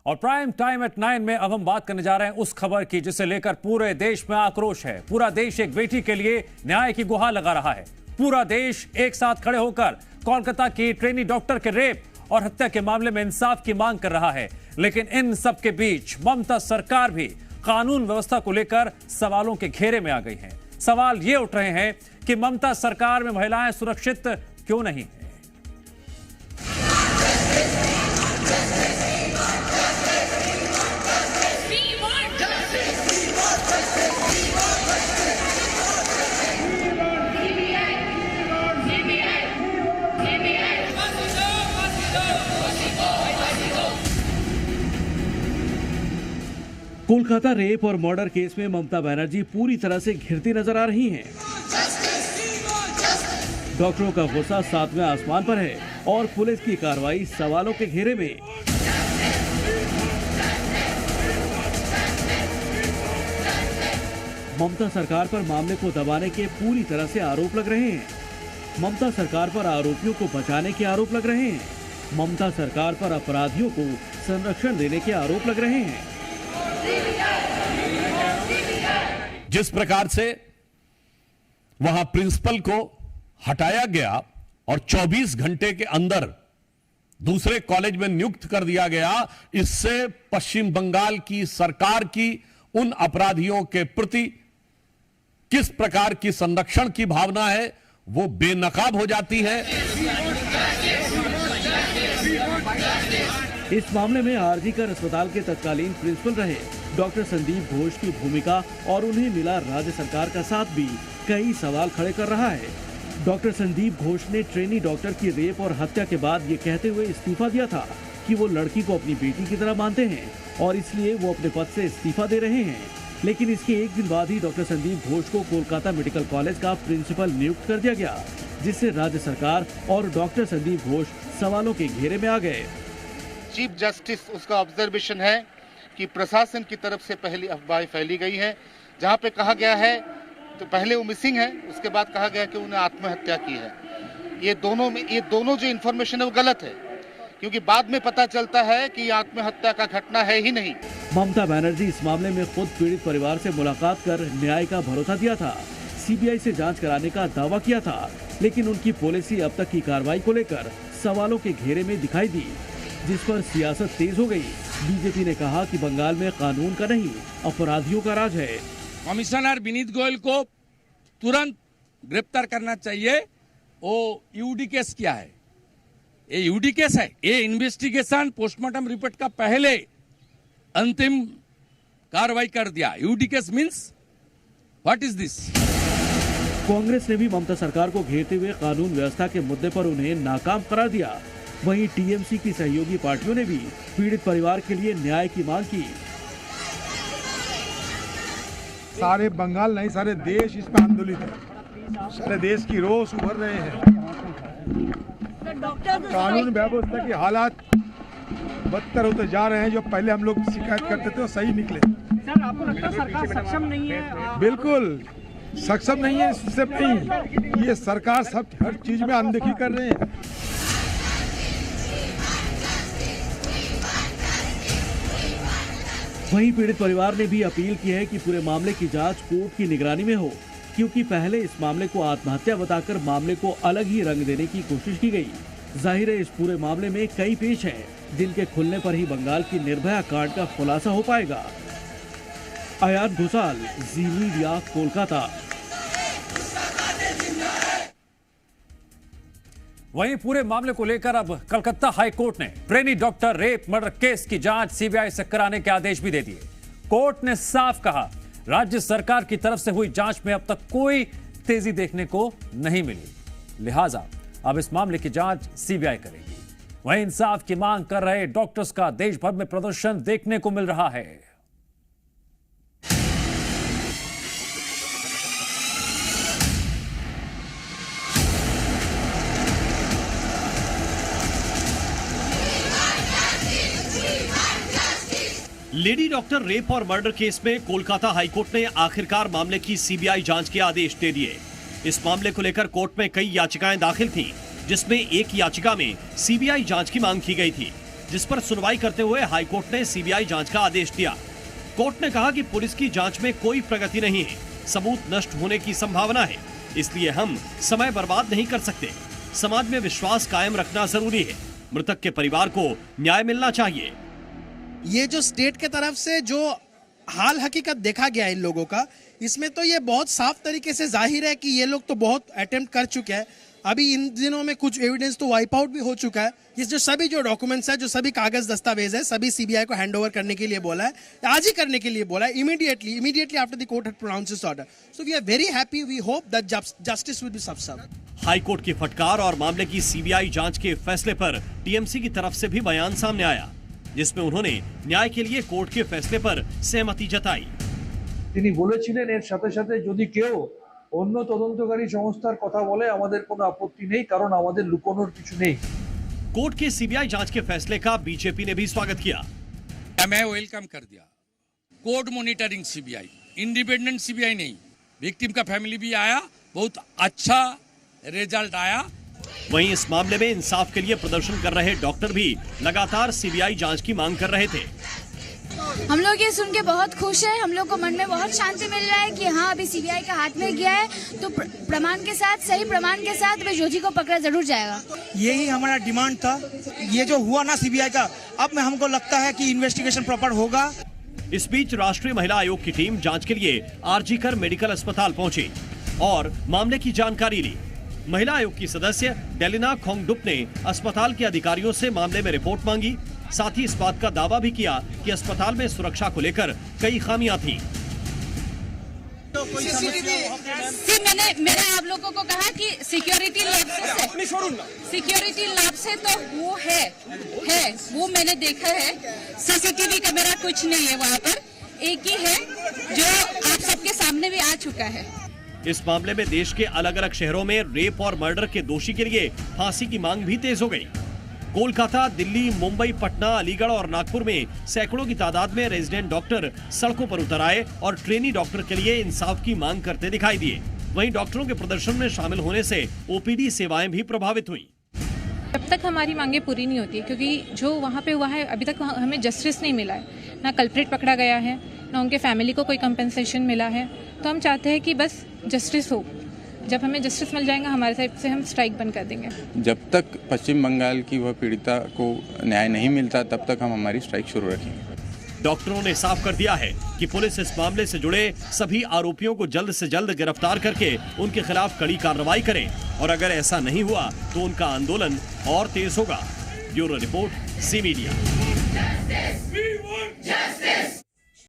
और prime time eight 9 में अब हम बात करने जा रहे हैं उस खबर की जिसे लेकर पूरे देश में आक्रोश है। पूरा देश एक बेटी के लिए न्याय की गुहार लगा रहा है। पूरा देश एक साथ खड़े होकर कोलकाता की ट्रेनी डॉक्टर के रेप और हत्या के मामले में इंसाफ की मांग कर रहा है। लेकिन इन सब के बीच ममता सरकार भी कानून व्यवस्था को लेकर सवालों के घेरे में आ गई है। सवाल ये उठ रहे हैं कि ममता सरकार में महिलाएं सुरक्षित क्यों नहीं है। कोलकाता रेप और मर्डर केस में ममता बनर्जी पूरी तरह से घिरती नजर आ रही हैं। डॉक्टरों का गुस्सा सातवें आसमान पर है और पुलिस की कार्रवाई सवालों के घेरे में। ममता सरकार पर मामले को दबाने के पूरी तरह से आरोप लग रहे हैं। ममता सरकार पर आरोपियों को बचाने के आरोप लग रहे हैं। ममता सरकार पर अपराधियों को संरक्षण देने के आरोप लग रहे हैं। जिस प्रकार से वहां प्रिंसिपल को हटाया गया और 24 घंटे के अंदर दूसरे कॉलेज में नियुक्त कर दिया गया, इससे पश्चिम बंगाल की सरकार की उन अपराधियों के प्रति किस प्रकार की संरक्षण की भावना है वो बेनकाब हो जाती है। इस मामले में आरजीकर अस्पताल के तत्कालीन प्रिंसिपल रहे डॉक्टर संदीप घोष की भूमिका और उन्हें मिला राज्य सरकार का साथ भी कई सवाल खड़े कर रहा है। डॉक्टर संदीप घोष ने ट्रेनी डॉक्टर की रेप और हत्या के बाद ये कहते हुए इस्तीफा दिया था कि वो लड़की को अपनी बेटी की तरह मानते हैं और इसलिए वो अपने पद से इस्तीफा दे रहे हैं। लेकिन इसके एक दिन बाद ही डॉक्टर संदीप घोष को कोलकाता मेडिकल कॉलेज का प्रिंसिपल नियुक्त कर दिया गया, जिससे राज्य सरकार और डॉक्टर संदीप घोष सवालों के घेरे में आ गए। चीफ जस्टिस उसका ऑब्जर्वेशन है कि प्रशासन की तरफ से पहली अफवाह फैली गई है, जहां पे कहा गया है तो पहले वो मिसिंग है, उसके बाद कहा गया कि उन्हें आत्महत्या की है। ये दोनों जो इन्फॉर्मेशन है वो गलत है, क्योंकि बाद में पता चलता है कि आत्महत्या का घटना है ही नहीं। ममता बनर्जी इस मामले में खुद पीड़ित परिवार से मुलाकात कर न्याय का भरोसा दिया था, सीबीआई से जांच कराने का दावा किया था, लेकिन उनकी पॉलिसी अब तक की कार्रवाई को लेकर सवालों के घेरे में दिखाई दी, जिस पर सियासत तेज हो गई। बीजेपी ने कहा कि बंगाल में कानून का नहीं अपराधियों का राज है। कमिश्नर विनीत गोयल को तुरंत गिरफ्तार करना चाहिए। वो यूडी केस क्या है? ये यूडी केस है। ये इन्वेस्टिगेशन पोस्टमार्टम रिपोर्ट का पहले अंतिम कार्रवाई कर दिया। UD case means what is this? Congress ने भी ममता सरकार को घेरते हुए कानून व्यवस्था के मुद्दे पर उन्हें नाकाम करार दिया। वहीं टीएमसी की सहयोगी पार्टियों ने भी पीड़ित परिवार के लिए न्याय की मांग की। सारे बंगाल नहीं, सारे देश इस पर आंदोलित है। सारे देश की रोष उभर रहे हैं। कानून व्यवस्था के हालात बदतर होते जा रहे हैं। जो पहले हम लोग शिकायत करते थे वो सही निकले। सर, आपको लगता है सरकार सक्षम नहीं है? बिल्कुल सक्षम नहीं है। सिर्फ नहीं, ये सरकार सब हर चीज में अनदेखी कर रहे हैं। वहीं पीड़ित परिवार ने भी अपील की है कि पूरे मामले की जांच कोर्ट की निगरानी में हो, क्योंकि पहले इस मामले को आत्महत्या बताकर मामले को अलग ही रंग देने की कोशिश की गई। जाहिर है इस पूरे मामले में कई पेच हैं, जिनके खुलने पर ही बंगाल की निर्भया कांड का खुलासा हो पाएगा। आयान घोषाल, जी मीडिया, कोलकाता। वहीं पूरे मामले को लेकर अब कलकत्ता हाई कोर्ट ने trainee doctor rape murder case की जांच सीबीआई से कराने के आदेश भी दे दिए। कोर्ट ने साफ कहा, राज्य सरकार की तरफ से हुई जांच में अब तक कोई तेजी देखने को नहीं मिली, लिहाजा अब इस मामले की जांच सीबीआई करेगी। वहीं इंसाफ की मांग कर रहे डॉक्टर्स का देश भर में प्रदर्शन देखने को मिल रहा है। लेडी डॉक्टर रेप और मर्डर केस में कोलकाता हाईकोर्ट ने आखिरकार मामले की सीबीआई जांच के आदेश दे दिए। इस मामले को लेकर कोर्ट में कई याचिकाएं दाखिल थीं, जिसमें एक याचिका में सीबीआई जांच की मांग की गई थी। जिस पर सुनवाई करते हुए हाईकोर्ट ने सीबीआई जांच का आदेश दिया। कोर्ट ने कहा कि पुलिस की जांच में कोई प्रगति नहीं है, सबूत नष्ट होने की संभावना है, इसलिए हम समय बर्बाद नहीं कर सकते। समाज में विश्वास कायम रखना जरूरी है। मृतक के परिवार को न्याय मिलना चाहिए। ये जो स्टेट के तरफ से जो हाल हकीकत देखा गया है इन लोगों का, इसमें तो ये बहुत साफ तरीके से जाहिर है कि ये लोग तो बहुत अटेम्प्ट कर चुके हैं। अभी इन दिनों में कुछ एविडेंस तो वाइप आउट भी हो चुका है। ये जो सभी जो डॉक्यूमेंट्स है, जो सभी कागज दस्तावेज है, सभी सीबीआई को हैंड ओवर करने के लिए बोला है, आज ही करने के लिए बोला है, immediately after the court had pronounced this order. So we are very happy, we hope that justice will be served. High court की फटकार और मामले की सीबीआई जांच के फैसले पर टीएमसी की तरफ से भी बयान सामने आया, जिसमें उन्होंने न्याय के लिए कोर्ट के फैसले पर सहमति जताई। তিনি বলেছিলেন এর সাথে সাথে যদি কেউ অন্য তদন্তকারী সংস্থার কথা বলে আমাদের কোনো আপত্তি নেই, কারণ আমাদের লুকোনোর কিছু নেই। कोर्ट के सीबीआई जांच के फैसले का बीजेपी ने भी स्वागत किया। मैं वेलकम कर दिया। Court monitoring CBI, independent CBI नहीं। विक्टिम का फैमिली भी आया, बहुत अच्छा रिजल्ट आया। वहीं इस मामले में इंसाफ के लिए प्रदर्शन कर रहे डॉक्टर भी लगातार सीबीआई जांच की मांग कर रहे थे। हम लोग ये सुन के बहुत खुश है, हम लोग को मन में बहुत शांति मिल रहा है कि हाँ अभी सीबीआई का हाथ में गया है तो प्रमाण के साथ, सही प्रमाण के साथ दोषी को पकड़ा जरूर जाएगा। यही हमारा डिमांड था। ये जो हुआ ना सीबीआई का, अब में हमको लगता है कि इन्वेस्टिगेशन प्रॉपर होगा। इस बीच राष्ट्रीय महिला आयोग की टीम जांच के लिए आरजी कर मेडिकल अस्पताल पहुंची और मामले की जानकारी ली। महिला आयोग की सदस्य डेलिना खोंगडुप ने अस्पताल के अधिकारियों से मामले में रिपोर्ट मांगी। साथ ही इस बात का दावा भी किया कि अस्पताल में सुरक्षा को लेकर कई खामियां थी। मैंने आप लोगों को कहा कि सिक्योरिटी लैब से तो वो है वो मैंने देखा है। सीसीटीवी कैमरा कुछ नहीं है वहाँ पर, एक ही है जो आप सबके सामने भी आ चुका है। इस मामले में देश के अलग अलग शहरों में रेप और मर्डर के दोषी के लिए फांसी की मांग भी तेज हो गई। कोलकाता, दिल्ली, मुंबई, पटना, अलीगढ़ और नागपुर में सैकड़ों की तादाद में रेजिडेंट डॉक्टर सड़कों पर उतर आए और ट्रेनी डॉक्टर के लिए इंसाफ की मांग करते दिखाई दिए। वहीं डॉक्टरों के प्रदर्शन में शामिल होने से ओपीडी सेवाएं भी प्रभावित हुई। जब तक हमारी मांगे पूरी नहीं होती, क्योंकि जो वहाँ पे हुआ है अभी तक हमें जस्टिस नहीं मिला है, ना कल्प्रिट पकड़ा गया है, ना उनके फैमिली को कोई कंपनसेशन मिला है। तो हम चाहते हैं कि बस जस्टिस हो। जब हमें जस्टिस मिल जाएगा हमारे साइड से हम स्ट्राइक बंद कर देंगे। जब तक पश्चिम बंगाल की वह पीड़िता को न्याय नहीं मिलता तब तक हम हमारी स्ट्राइक शुरू रखेंगे। डॉक्टरों ने साफ कर दिया है कि पुलिस इस मामले से जुड़े सभी आरोपियों को जल्द से जल्द गिरफ्तार करके उनके खिलाफ कड़ी कार्रवाई करे और अगर ऐसा नहीं हुआ तो उनका आंदोलन और तेज होगा। Bureau report, C media.